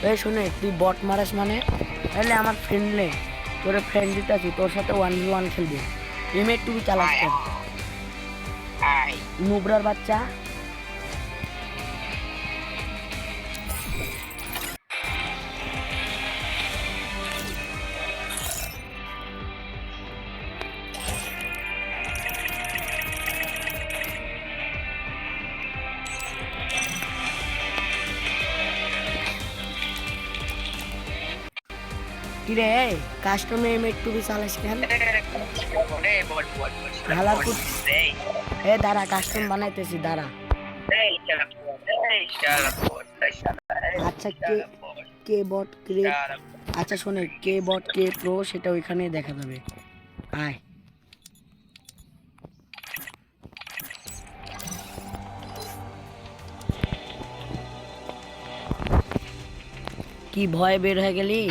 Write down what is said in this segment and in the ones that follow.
এই শুনে তুই বট মারাস মানে তাহলে আমার ফ্রেন্ড নে তোর ফ্রেন্ড দিতে আছি তোর সাথে 1v1 খেলবো এমএ টু চালাস কেন নুবরার বাচ্চা কিরে কাস্টমে এমএ টু চালাস কেন হালার কুত এ দাঁড়া কাস্টম বানাইতেছি দাঁড়া আচ্ছা কে কে বট ক্রিয়েট আচ্ছা শোনে কে বট কে প্রো সেটা ওইখানে দেখা যাবে আয় কি ভয় বের হয়ে গেলি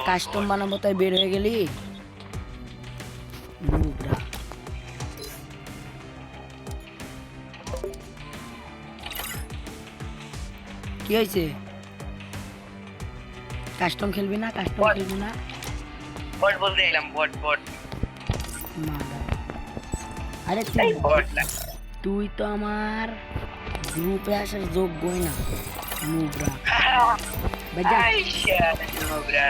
কাস্টম বানাবো তাই বের হয়ে গেলি নুবরা কি হয়েছে কাস্টম খেলবি না বট বলতে এলাম বট মারা। আরে তুই তো আমার গ্রুপে আসার যোগ্যই না নুবরা ভাই যা।